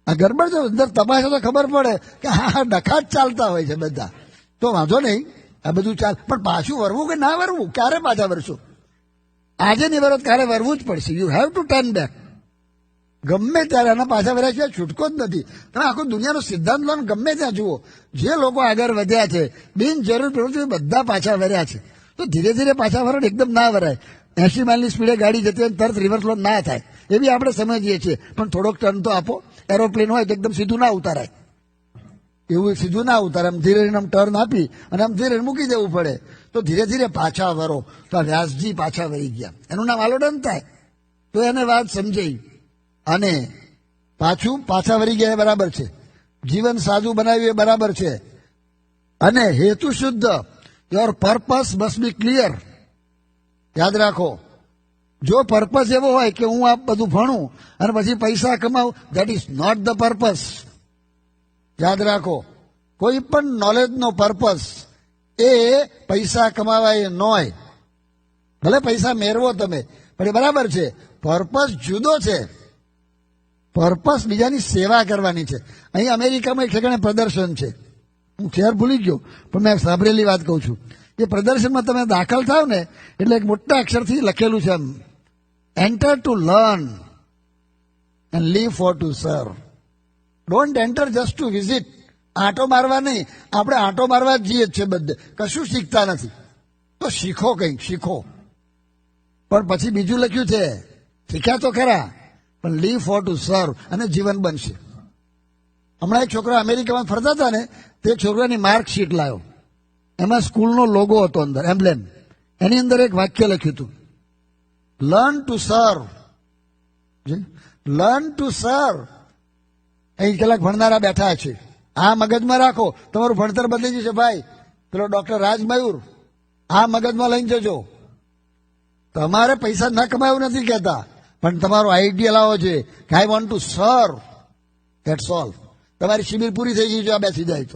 આ ગરબડ તો અંદર તમાશા તો ખબર પડે કે હા ડખા જ ચાલતા હોય છે બધા, તો વાંધો નહીં, આ બધું ચાલ. પણ પાછું વરવું કે ના વરવું, ક્યારે પાછા વરશો? આજે નહીં વરો ક્યારે વરવું જ પડશે. You have to turn back. ગમે ત્યારે આના પાછા વર્યા છે, છૂટકો જ નથી. તમે આખો દુનિયાનો સિદ્ધાંત લો, ગમે ત્યાં જુઓ, જે લોકો આગળ વધ્યા છે, બિનજરૂર પ્રવૃત્તિ બધા પાછા વર્યા છે. તો ધીરે ધીરે પાછા વરો, એકદમ ના વરાય. 80 માઇલની સ્પીડે ગાડી જતી હોય તરત રિવર્સ લો ના થાય, એવી આપણે સમજીએ છીએ. પણ થોડોક ટર્ન તો આપો. એરોપ્લેન હોય તો એકદમ સીધું ના ઉતારાય, એવું સીધું ના ઉતારે. આમ ધીરે આમ ટર્ન આપી અને આમ ધીરે મૂકી દેવું પડે. તો ધીરે ધીરે પાછા વરો. તો આ વ્યાસજી પાછા વળી ગયા, એનું નામ આલોડન થાય, તો એને વાત સમજાઈ. અને પાછા વળી ગયા એ બરાબર છે, જીવન સાદું બનાવ્યું એ બરાબર છે. અને હેતુ શુદ્ધ, your purpose must be clear. યાદ રાખો, જો પર્પસ એવો હોય કે હું આ બધું ભણું અને પછી પૈસા કમાવું, that is not the purpose. યાદ રાખો, કોઈ પણ નોલેજનો પર્પસ એ પૈસા કમાવા એ ન હોય. ભલે પૈસા મેળવો તમે, પણ એ બરાબર છે, પર્પસ જુદો છે. પર્પસ બીજાની સેવા કરવાની છે. અહીં અમેરિકામાં એક ઠેકાણે પ્રદર્શન છે, હું શહેર ભૂલી ગયો, પણ મેં સાંભળેલી વાત કહું છું. એ પ્રદર્શનમાં તમે દાખલ થાવ ને એટલે એક મોટા અક્ષરથી લખેલું છે, enter to learn and leave for to serve. Don't enter just to visit. આંટો મારવા નહીં, આપણે આંટો મારવા જ જઈએ જ છે બધે, કશું શીખતા નથી. તો શીખો, કંઈક શીખો. પણ પછી બીજું લખ્યું છે, શીખ્યા તો ખરા, પણ લીવ ફોર ટુ સર્વ, અને જીવન બનશે. હમણાં એક છોકરા અમેરિકામાં ફરતા હતા ને, તે છોકરાની માર્કશીટ લાવ્યો, એમાં સ્કૂલનો લોગો હતો અંદર, એમ્બ્લેમ. એની અંદર એક વાક્ય લખ્યું હતું, લર્ન ટુ સર્વ. લર્ન ટુ સર્વ. અહીં કેટલાક ભણનારા બેઠા છે, આ મગજમાં રાખો, તમારું ભણતર બદલી જશે ભાઈ. પેલો ડોક્ટર રાજમયુર, આ મગજમાં લઈને જજો. તમારે પૈસા ના કમાવું નથી કહેતા, પણ તમારો આઈડિયા લાવો છે કે આઈ વોન્ટ ટુ સર્વ. That's all. તમારી શિબિર પૂરી થઈ ગઈ છે, આ બેસી જાય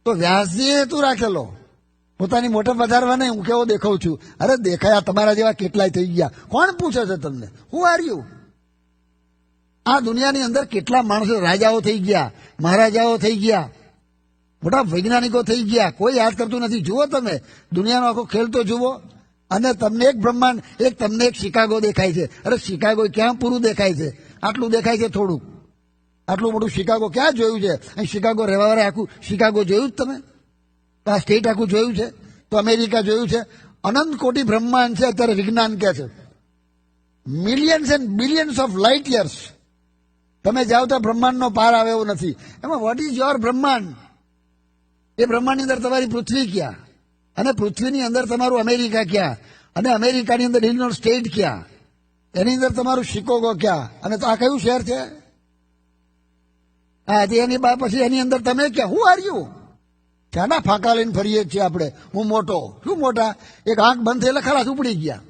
તો વ્યાસજીએ હેતુ રાખેલો, પોતાની મોટપ વધારવા નહીં, હું કેવો દેખાઉં છું, અરે દેખાયા તમારા જેવા કેટલાય થઈ ગયા. કોણ પૂછે છે તમને, હુ આર યુ? આ દુનિયાની અંદર કેટલા માણસો રાજાઓ થઈ ગયા, મહારાજાઓ થઈ ગયા, મોટા વૈજ્ઞાનિકો થઈ ગયા, કોઈ યાદ કરતું નથી. જુઓ તમે દુનિયાનો આખો ખેલ તો જુઓ. અને તમને એક બ્રહ્માંડ, એક તમને એક શિકાગો દેખાય છે. અરે શિકાગો ક્યાં પૂરું દેખાય છે? આટલું દેખાય છે થોડુંક. આટલું મોટું શિકાગો ક્યાં જોયું છે? અહીં શિકાગો રહેવા વાળા આખું શિકાગો જોયું જ તમે? આ સ્ટેટ આખું જોયું છે? તો અમેરિકા જોયું છે? અનંત કોટી બ્રહ્માંડ છે. અત્યારે વિજ્ઞાન કહે છે millions and billions of light years. તમે જાઓ તો બ્રહ્માંડનો પાર આવે એવું નથી. એમાં વોટ ઇઝ યોર બ્રહ્માંડ? એ બ્રહ્માંડની અંદર તમારી પૃથ્વી ક્યાં, અને પૃથ્વીની અંદર તમારું અમેરિકા ક્યાં, અને અમેરિકાની અંદર ઇલિનોઇસ સ્ટેટ ક્યાં, એની અંદર તમારું શિકાગો ક્યાં, અને તો આ કયું શહેર છે? હા, એની પછી એની અંદર તમે ક્યાં? હું આર યુ? ક્યાંના ફાંકા લઈને ફરીએ છીએ આપણે? હું મોટો, શું મોટા? એક આંખ બંધ થઈ એટલે ખલાસ ઉપડી ગયા.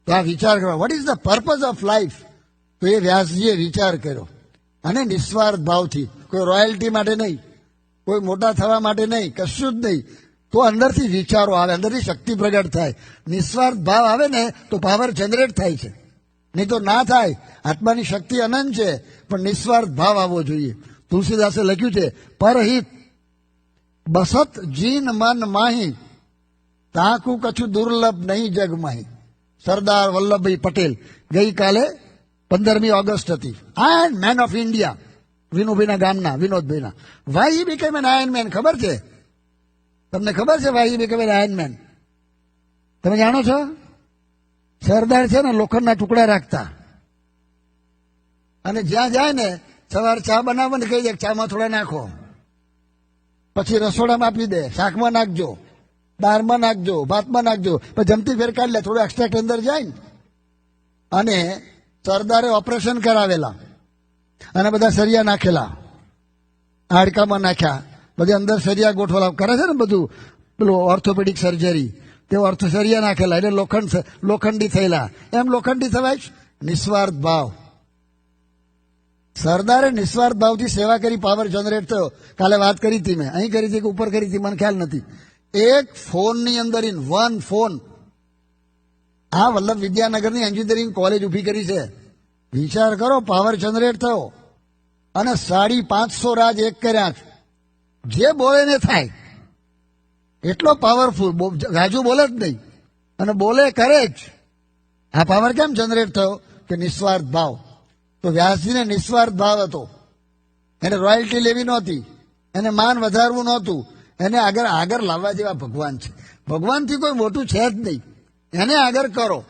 તો આ વિચાર કરો, what is the purpose of life? તો એ વ્યાસજીએ વિચાર કર્યો, અને નિસ્વાર્થ ભાવથી, કોઈ રોયલ્ટી માટે નહીં, કોઈ મોટા થવા માટે નહીં, કશું જ નહીં. તો અંદરથી વિચારો આવે, અંદરથી શક્તિ પ્રગટ થાય. નિસ્વાર્થ ભાવ આવે ને તો પાવર જનરેટ થાય છે, નહીં તો ના થાય. આત્માની શક્તિ અનંત છે, પણ નિસ્વાર્થ ભાવ આવવો જોઈએ. તુલસીદાસે લખ્યું છે, પરહિત બસત જીન મન માહી, તાકુ કછું દુર્લભ નહીં જગ માહી. સરદાર વલ્લભભાઈ પટેલ, ગઈકાલે 15મી ઓગસ્ટ હતી. આયર્ન મેન ઓફ ઇન્ડિયા, વિનુભાઈના ગામના, વિનોદભાઈના. Why he became an iron man ખબર છે તમને? ખબર છે why he became an iron man? તમે જાણો છો? સરદાર છે ને લોખંડના ટુકડા રાખતા, અને જ્યાં જાય ને સવારે ચા બનાવવાની કહી દે, ચામાં થોડા નાખો, પછી રસોડામાં આપી દે, શાકમાં નાખજો, દાળમાં નાખજો, ભાતમાં નાખજો, પછી જમતી ફેર કાઢી લે, થોડું એક્સ્ટ્રાક્ટ અંદર જાય ને. અને સરદારે ઓપરેશન કરાવેલા, અને બધા સરિયા નાખેલા, હાડકામાં નાખ્યા, બધી અંદર સરિયા ગોઠવેલા કરે છે ને બધું, પેલું ઓર્થોપેડિક સર્જરી, તે સરિયા નાખેલા, એટલે લોખંડી થયેલા. એમ લોખંડી થવાય? નિસ્વાર્થ ભાવ. સરદારે નિસ્વાર્થ ભાવથી સેવા કરી, પાવર જનરેટ થયો. કાલે વાત કરી હતી મેં, અહીં કરી હતી કે ઉપર કરી હતી મને ખ્યાલ નથી. એક ફોનની અંદર વન ફોન આ વલ્લભ વિદ્યાનગરની એન્જિનિયરિંગ કોલેજ ઊભી કરી છે. વિચાર કરો, પાવર જનરેટ થયો. અને 550 રાજ એક કર્યા છે. જે બોલે ને થાય એટલો પાવરફુલ. રાજુ બોલે જ નહીં અને બોલે કરે જ. આ પાવર કેમ જનરેટ થયો કે નિસ્વાર્થ ભાવ. તો વ્યાસજીને નિસ્વાર્થ ભાવ હતો. એને રોયલ્ટી લેવી નહોતી, એને માન વધારવું નહોતું, એને આગળ લાવવા જેવા ભગવાન છે. ભગવાનથી કોઈ મોટું છે જ નહીં. એને આગળ કરો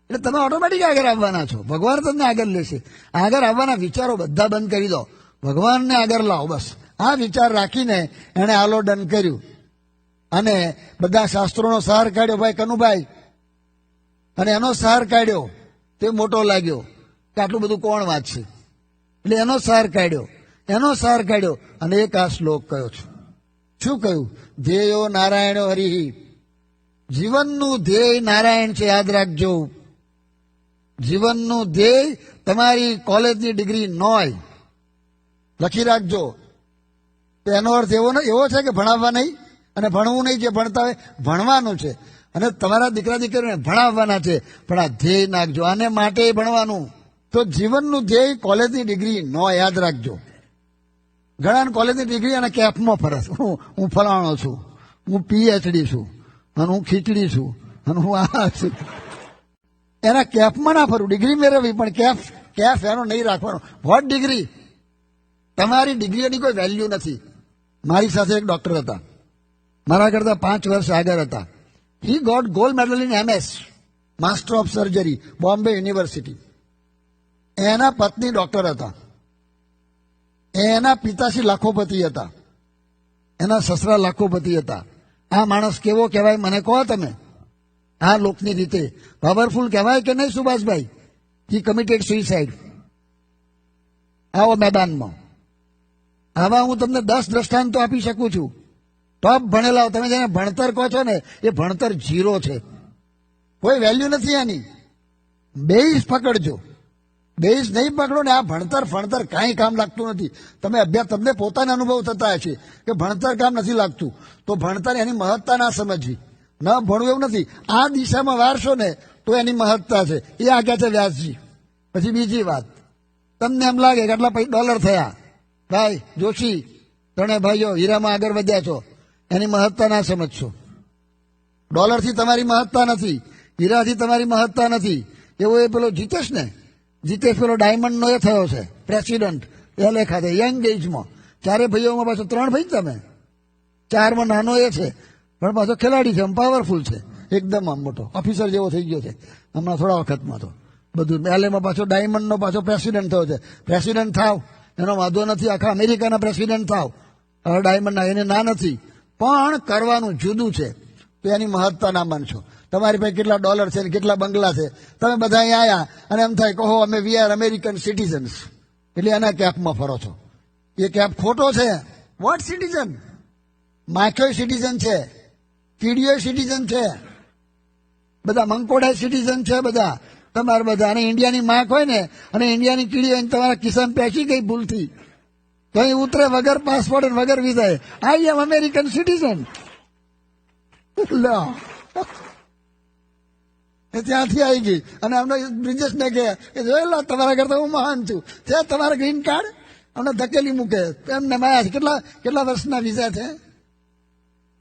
એટલે તમે ઓટોમેટિક આગળ આવવાના છો. ભગવાન તમને આગળ લેશે. આગળ આવવાના વિચારો બધા બંધ કરી દો, ભગવાનને આગળ લાવો. બસ આ વિચાર રાખીને એણે આલોડન કર્યું અને બધા શાસ્ત્રોનો સાર કાઢ્યો ભાઈ કનુભાઈ, અને એનો સાર કાઢ્યો તે મોટો લાગ્યો કે આટલું બધું કોણ વાંચશે. એટલે એનો સાર કાઢ્યો અને એક આ શ્લોક કયો છે. શું કહ્યું? ધ્યેયો નારાયણો હરિ. જીવનનું ધ્યેય નારાયણ છે, યાદ રાખજો. જીવનનું ધ્યેય તમારી કોલેજની ડિગ્રી નોય, લખી રાખજો. તો એનો અર્થ એવો છે કે ભણાવવા નહીં અને ભણવું નહીં. જે ભણતા હોય ભણવાનું છે અને તમારા દીકરા દીકરીને ભણાવવાના છે, પણ આ ધ્યેય નાખજો. આને માટે ભણવાનું. તો જીવનનું ધ્યેય કોલેજની ડિગ્રી નો, યાદ રાખજો. ઘણા કોલેજની ડિગ્રી અને કેફમાં ફરસ. હું ફલાણો છું, હું પીએચડી છું, અને હું ખીચડી છું, અને હું આ છું. એના કેફમાં ના ફરવું. ડિગ્રી મેળવવી પણ કેફ એનો નહીં રાખવાનો. What degree? તમારી ડિગ્રીની કોઈ વેલ્યુ નથી. મારી સાથે એક ડોક્ટર હતા, મારા કરતા 5 વર્ષ આગળ હતા. He got gold medal in MS, master of surgery, Bombay university. એના પત્ની ડોક્ટર હતા, એના પિતાશ્રી લાખોપતિ હતા, એના સસરા લાખોપતિ હતા. આ માણસ કેવો કહેવાય મને કહો તમે? આ લોકની રીતે પાવરફુલ કહેવાય કે નહીં સુભાષભાઈ? હી કમિટેડ સુઇસાઇડ. આવો મેદાનમાં. આવા હું તમને 10 દ્રષ્ટાંતો આપી શકું છું. ટોપ ભણેલા, તમે જેને ભણતર કહો છો ને એ ભણતર 0 છે. કોઈ વેલ્યુ નથી આની. બેઝ પકડજો. બેઝ નહીં પકડો ને આ ભણતર કાંઈ કામ લાગતું નથી. તમને પોતાના અનુભવ થતા હશે કે ભણતર કામ નથી લાગતું. તો ભણતર એની મહત્તા ના સમજવી. ન ભણવું એવું નથી. આ દિશામાં વારશો ને તો એની મહત્તા છે. એ આગળ છે વ્યાસજી. પછી બીજી વાત, તમને એમ લાગે કે આટલા $, થયા. ભાઈ જોશી, ત્રણેય ભાઈઓ હીરામાં આગળ વધ્યા છો, એની મહત્તા ના સમજશો. $થી તમારી મહત્તા નથી, હીરાથી તમારી મહત્તા નથી. એવો એ પેલો જીતેશ પેલો ડાયમંડનો એ થયો છે પ્રેસિડન્ટ. એ લેખા છે યંગ એજમાં. 4 ભાઈઓમાં પાછો 3 ભાઈ તમે, 4માં નાનો એ છે પણ પાછો ખેલાડી છે, પાવરફુલ છે એકદમ. આમ મોટો ઓફિસર જેવો થઈ ગયો છે હમણાં થોડા વખતમાં. તો બધું એલએમાં પાછો ડાયમંડનો પાછો પ્રેસિડન્ટ થયો છે. પ્રેસિડન્ટ થાવ એનો વાંધો નથી, આખા અમેરિકાના પ્રેસિડન્ટ થાવ. હવે ડાયમંડના એને ના નથી, પણ કરવાનું જુદું છે. તો એની મહત્તા ના માનશો. તમારી પાસે કેટલા $, છે ને કેટલા બંગલા છે, તમે બધા અહીંયા આવ્યા અને એમ થાય કહો અમે વી આર અમેરિકન સિટીઝન્સ, એટલે એના કેપમાં ફરો છો. એ કેપ ખોટો છે. Vote citizen? માખીઓ સિટીઝન છે, કીડીઓ સિટીઝન છે, બધા મંકોડા સિટીઝન છે બધા તમારા બધા. અને ઇન્ડિયાની માખ હોય ને અને ઇન્ડિયાની કીડી હોય તમારા કિસ્સામાં પેસી ગઈ ભૂલથી, તો અહીં ઉતરે વગર પાસપોર્ટ વગર વિઝાએ. આઈ એમ અમેરિકન સિટીઝન. એ ત્યાંથી આવી ગઈ અને અમને બ્રિજેશને કહે કે જોયેલા તમારા કરતા હું મહાન છું. ત્યાં તમારા ગ્રીન કાર્ડ અમને ધકેલી મૂકે. એમને માયા છે. કેટલા વર્ષના વિઝા છે?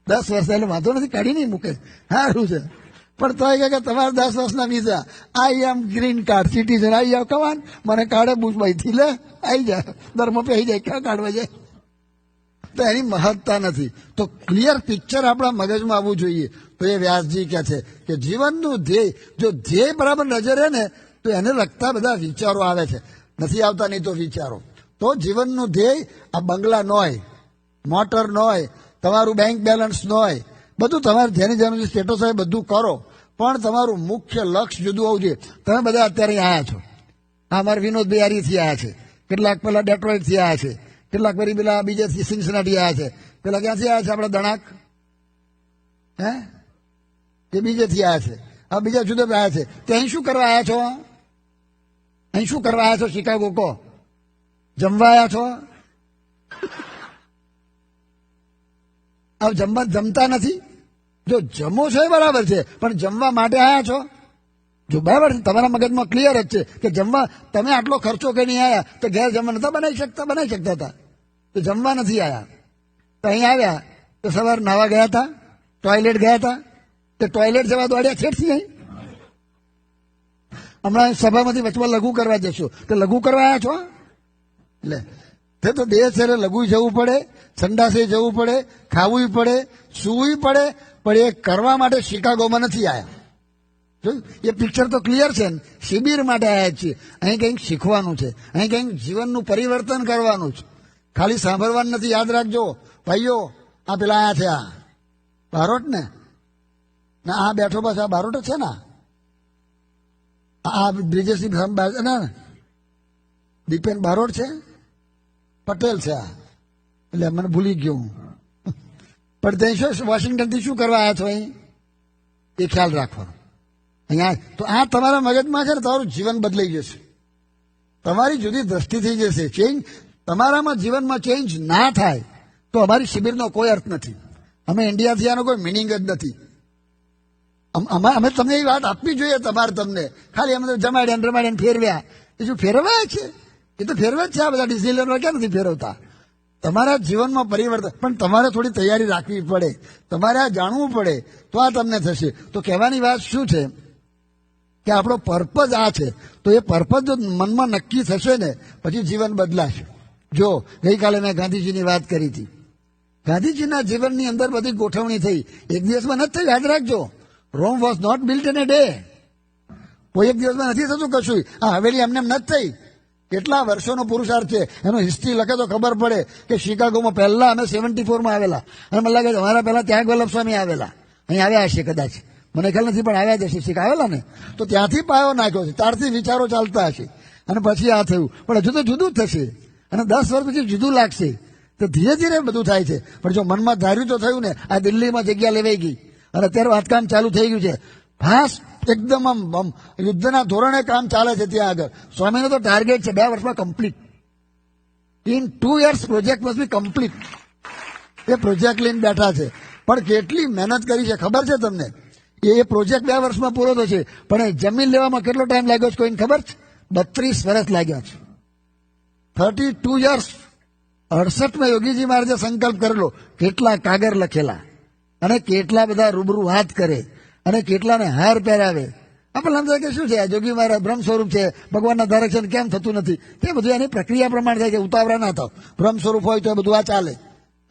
10 વર્ષ. એટલે વાંધો નથી, કાઢી નહીં મૂકે, સારું છે. પણ તો કે તમારા 10 વર્ષના વિઝા. આઈ એમ ગ્રીન કાર્ડ સિટીઝન. આવી જાવ કમાન, મને કાઢે બુજભાઈથી લે, આવી જાય દરમાં પહેરી જાય. ક્યાં કાઢવા જાય? તો એની મહત્તા નથી. તો ક્લિયર પિક્ચર આપણા મગજમાં આવવું જોઈએ. તો એ વ્યાસજી કહે છે કે જીવનનું ધ્યેય, જો ધ્યેય બરાબર નજરે ને તો એને લગતા બધા વિચારો આવે છે. નથી આવતા નહીં તો વિચારો. તો જીવનનું ધ્યેય આ બંગલા ન હોય, મોટર ન હોય, તમારું બેંક બેલેન્સ ન હોય, બધું તમારે જેની સ્ટેટસ હોય બધું કરો, પણ તમારું મુખ્ય લક્ષ્ય જુદું હોવું જોઈએ. તમે બધા અત્યારે આવ્યા છો. આ અમારા વિનોદ બિહારીથી આવ્યા છે, કેટલાક પેલા ડેટ્રોઇટથી આવ્યા છે, કેટલાક ફરી પેલા બીજેથી સિન્સનાટી આવ્યા છે, પેલા ક્યાંથી આવ્યા છે આપણા દણાક, એ બીજેથી આવ્યા છે. આ બીજા જુદા આવ્યા છે. તે અહીં શું કરવા આવ્યા છો? અહીં શું કરવા આવ્યા છો? શિકાગો કહો. જમવા આવ્યા છો? જમતા નથી. જો જમો છો એ બરાબર છે, પણ જમવા માટે આવ્યા છો? જો બરાબર છે, તમારા મગજમાં ક્લિયર જ છે કે જમવા તમે આટલો ખર્ચો કરીને આવ્યા તો ઘેર જમવા નતા બનાવી શકતા હતા, તો જમવા નથી આવ્યા. તો અહીં આવ્યા તો સવારે નાવા ગયા હતા, ટોયલેટ ગયા હતા, તો ટોયલેટ જવા દોડ્યા છેડથી અહીં. હમણાં સભામાંથી વચમાં લઘુ કરવા જશો તો લઘુ કરવા આવ્યા છો. એટલે તે તો દેહ છે, લઘુ જવું પડે, સંડાસે જવું પડે, ખાવું પડે, સૂવું પડે, પણ એ કરવા માટે શિકાગોમાં નથી આવ્યા. જોયું, એ પિક્ચર તો ક્લિયર છે ને. શિબિર માટે આવ્યા છીએ. અહીં કંઈક શીખવાનું છે, અહીં કંઈક જીવનનું પરિવર્તન કરવાનું છે. ખાલી સાંભળવાનું નથી. યાદ રાખજો ભાઈઓ, આ પેલા આયા છે, આ બારોટ ને ના, આ બેઠો બસ આ બારોટ છે ને, આ બ્રિજેશની ના દીપેન બારોટ છે, પટેલ છે આ, એટલે મને ભૂલી ગયો હું. પણ ત્યાં શું વોશિંગ્ટનથી શું કરવા આવ્યા છો અહીં, એ ખ્યાલ રાખવાનો. અહીંયા તો આ તમારા મગજમાં છે ને, તમારું જીવન બદલાઈ જશે, તમારી જુદી દ્રષ્ટિ થઈ જશે. ચેન્જ તમારામાં જીવનમાં ચેન્જ ના થાય તો અમારી શિબિરનો કોઈ અર્થ નથી. અમે ઇન્ડિયાથી આનો કોઈ મિનિંગ જ નથી. અમે તમને એ વાત આપવી જોઈએ તમારે, તમને ખાલી અમે જમાડ્યા રમાડ્યા ફેરવ્યા, એ શું ફેરવાય છે? એ તો ફેરવે જ છે. આ બધા ડિસિઝન ક્યાં નથી ફેરવતા. તમારા જીવનમાં પરિવર્તન, પણ તમારે થોડી તૈયારી રાખવી પડે, તમારે આ જાણવું પડે, તો આ તમને થશે. તો કહેવાની વાત શું છે કે આપણો પર્પઝ આ છે, તો એ પર્પઝ જો મનમાં નક્કી થશે ને પછી જીવન બદલાશે. જો ગઈકાલે મેં ગાંધીજીની વાત કરી હતી. ગાંધીજીના જીવનની અંદર બધી ગોઠવણી થઈ, એક દિવસમાં નથી થઈ. યાદ રાખજો, Rome was not built in a day. કોઈ એક દિવસમાં નથી થતું કશું. આ હવેલી એમને નથી થઈ. કેટલા વર્ષોનો પુરુષાર્થ છે. એનો હિસ્ટ્રી લખે તો ખબર પડે કે શિકાગોમાં પહેલા અમે 74માં આવેલા, અને મને લાગે અમારા પહેલા ત્યાગ વલ્લભ સ્વામી આવેલા, અહીં આવ્યા હશે કદાચ, મને ખ્યાલ નથી, પણ આવ્યા જ હશે. શીખ આવેલા ને, તો ત્યાંથી પાયો નાખ્યો છે, ત્યારથી વિચારો ચાલતા હશે, અને પછી આ થયું. પણ હજુ તો જુદું જ થશે, અને 10 વર્ષ પછી જુદું લાગશે. તો ધીરે ધીરે બધું થાય છે. પણ જો મનમાં ધાર્યું તો થયું ને. આ દિલ્હીમાં જગ્યા લેવાઈ ગઈ, અને અત્યારે વાતકામ ચાલુ થઈ ગયું છે. ફાસ્ટ એકદમ આમ યુદ્ધના ધોરણે કામ ચાલે છે ત્યાં આગળ. સ્વામીનો તો ટાર્ગેટ છે 2 વર્ષમાં complete. In 2 years project must be complete. A project લઈને બેઠા છે. પણ કેટલી મહેનત કરી છે ખબર છે તમને? એ પ્રોજેક્ટ 2 વર્ષમાં પૂરો થશે, પણ એ જમીન લેવામાં કેટલો ટાઈમ લાગ્યો છે કોઈને ખબર છે? 32 વર્ષ લાગ્યા છે. 32 years. 68માં યોગીજી મહારાજે સંકલ્પ કરેલો. કેટલા કાગર લખેલા, અને કેટલા બધા રૂબરૂ વાત કરે, અને કેટલાને હાર પહેરાવે. આપણને સમજાય કે શું છે, જોગી મહારાજ બ્રહ્મ સ્વરૂપ છે, ભગવાનના ડાયરેક્શન કેમ થતું નથી? તે બધું એની પ્રક્રિયા પ્રમાણે થાય છે. ઉતાવળા ના થાવ. બ્રહ્મ સ્વરૂપ હોય તો બધું આ ચાલે.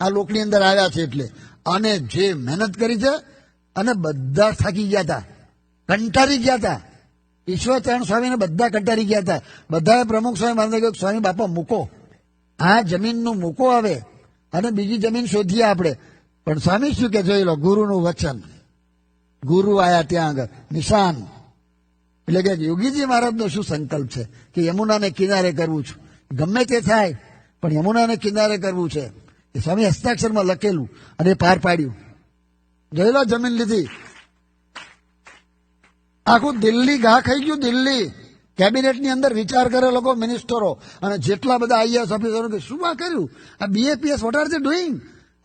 આ લોકની અંદર આવ્યા છે એટલે. અને જે મહેનત કરી છે, અને બધા થાકી ગયા હતા, કંટાળી ગયા હતા. ઈશ્વરચરણ સ્વામીને બધા કંટાળી ગયા હતા. બધાએ પ્રમુખ સ્વામી મહારાજને કહ્યું, સ્વામી બાપા મૂકો, આ જમીનનું મૂકો આવે, અને બીજી જમીન શોધીએ આપણે. પણ સ્વામી શું કે, જોઈ લો, ગુરુનું વચન. ગુરુ આયા ત્યાં આગળ, નિશાન. એટલે કે યોગીજી મહારાજનો શું સંકલ્પ છે કે યમુનાને કિનારે કરવું છે, ગમે તે થાય પણ યમુનાને કિનારે કરવું છે. એ સ્વામી હસ્તાક્ષરમાં લખેલું, અને પાર પાડ્યું. જોઈ લો, જમીન લીધી. આખું દિલ્હી ઘા ખાઈ ગયું. દિલ્હી કેબિનેટની અંદર વિચાર કરે લોકો, મિનિસ્ટરો, અને જેટલા બધા આઈએએસ ઓફિસરો કે શું આ કર્યું? આ BAPS what are they doing?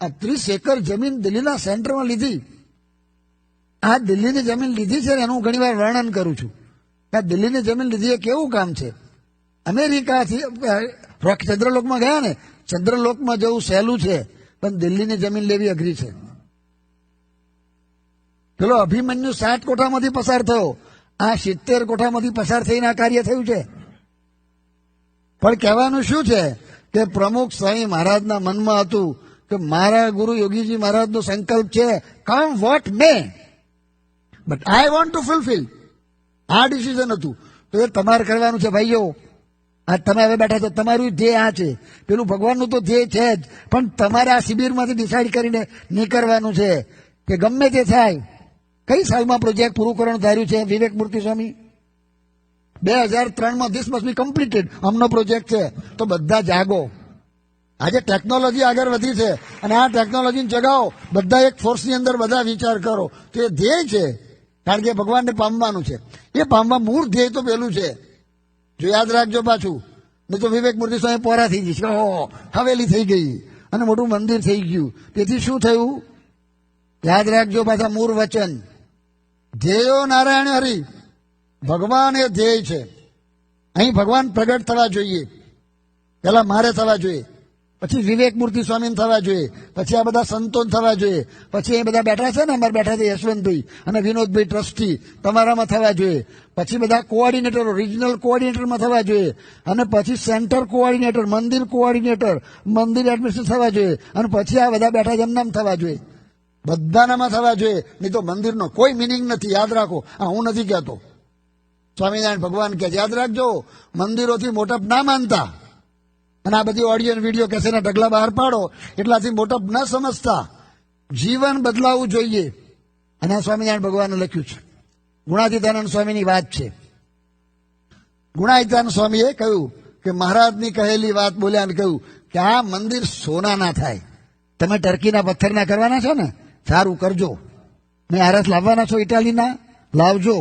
આ 30 એકર જમીન દિલ્હીના સેન્ટરમાં લીધી. આ દિલ્હીની જમીન લીધી છે ને, એનું હું ઘણી વાર વર્ણન કરું છું. આ દિલ્હીની જમીન લીધી એ કેવું કામ છે? અમેરિકાથી ચંદ્રલોકમાં ગયા ને, ચંદ્રલોકમાં જવું સહેલું છે, પણ દિલ્હીની જમીન લેવી અઘરી છે. પેલો અભિમન્યુ 60 કોઠામાંથી પસાર થયો, આ 70 કોઠામાંથી પસાર થઈને આ કાર્ય થયું છે. પણ કહેવાનું શું છે કે પ્રમુખ સ્વામી મહારાજના મનમાં હતું કે મારા ગુરુ યોગીજી મહારાજનો સંકલ્પ છે, come what may, but I want to fulfil. આ ડિસિઝન હતું. તો એ તમારે કરવાનું છે ભાઈઓ. આ તમે હવે બેઠા છો, તમારું ધ્યેય આ છે. પેલું ભગવાનનું તો ધ્યેય છે જ, પણ તમારે આ શિબિરમાંથી ડિસાઇડ કરીને નીકળવાનું છે કે ગમે તે થાય. કઈ સાલમાં પ્રોજેક્ટ પૂરું કરવાનું ધાર્યું છે વિવેક મૂર્તિ સ્વામી? 2003માં ધીસ મસ્ટ બી કમ્પ્લીટેડ. આમનો પ્રોજેક્ટ છે. તો બધા જાગો. આજે ટેકનોલોજી આગળ વધી છે, અને આ ટેકનોલોજીને જગાવો. બધા એક ફોર્સની અંદર બધા વિચાર કરો. તો એ ધ્યેય છે, કારણ કે ભગવાનને પામવાનું છે. એ પામવા મૂળ ધ્યેય તો પેલું છે. જો યાદ રાખજો પાછું, નહીં તો વિવેક મૂર્તિ સ્વામી પોરા થઈ જશે. હવેલી થઈ ગઈ, અને મોટું મંદિર થઈ ગયું. તેથી શું થયું? યાદ રાખજો પાછા મૂળ વચન, ધ્યેયો નારાયણ હરિ, ભગવાન એ ધ્યેય છે. અહીં ભગવાન પ્રગટ થવા જોઈએ, પેલા મારે થવા જોઈએ, પછી વિવેક મૂર્તિ સ્વામી થવા જોઈએ, પછી આ બધા સંતો થવા જોઈએ, પછી એ બધા બેઠા છે ને, અમારે બેઠા છે યશવંતભાઈ અને વિનોદભાઈ ટ્રસ્ટી, તમારામાં થવા જોઈએ, પછી બધા કોઓર્ડિનેટરો રિજનલ કોઓર્ડિનેટરમાં થવા જોઈએ, અને પછી સેન્ટર કોઓર્ડિનેટર, કોઓર્ડિનેટર, મંદિર એડમિનિસ્ટ્રેટર થવા જોઈએ, અને પછી આ બધા બેઠા છે એમનામ થવા જોઈએ. બધાનામાં થવા જોઈએ, નહીં તો મંદિરનો કોઈ મિનિંગ નથી. યાદ રાખો, આ હું નથી કહેતો, સ્વામિનારાયણ ભગવાન કહે છે. યાદ રાખજો, મંદિરોથી મોટપ ના માનતા, અને આ બધી ઓડિયો વિડીયો કેસેના ઢગલા બહાર પાડો એટલાથી મોટપ ન સમજતા. જીવન બદલાવવું જોઈએ. અને આ સ્વામિનારાયણ ભગવાને લખ્યું છે. ગુણાતીતાનંદ સ્વામીની વાત છે. ગુણાતીતાનંદ સ્વામીએ કહ્યું કે મહારાજની કહેલી વાત બોલ્યા અને કહ્યું કે આ મંદિર સોના ના થાય. તમે ટર્કીના પથ્થરના કરવાના છો ને, સારું કરજો. ને આરસ લાવવાના છો ઇટાલીના, લાવજો.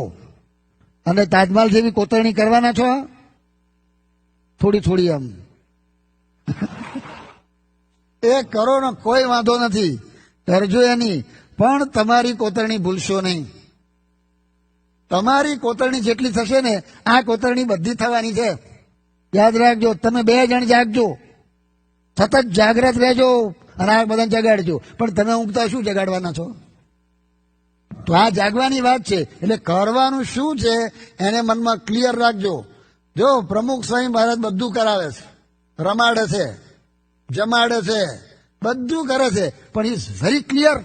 અને તાજમહાલ જેવી કોતરણી કરવાના છો, થોડી થોડી આમ એ કરો ને, કોઈ વાંધો નથી, કરજો એની, પણ તમારી કોતરણી ભૂલશો નહીં. તમારી કોતરણી જેટલી થશે ને, આ કોતરણી બધી થવાની છે. યાદ રાખજો. તમે 2 જણ જાગજો, સતત જાગ્રત રહેજો, અને આ બધાને જગાડજો. પણ તમે ઊંઘતા શું જગાડવાના છો? તો આ જાગવાની વાત છે. એટલે કરવાનું શું છે એને મનમાં ક્લિયર રાખજો. જો પ્રમુખ સ્વામી મહારાજ બધું કરાવે છે, રમાડે છે, જમાડે છે, બધું કરે છે, પણ ઇઝ વેરી ક્લિયર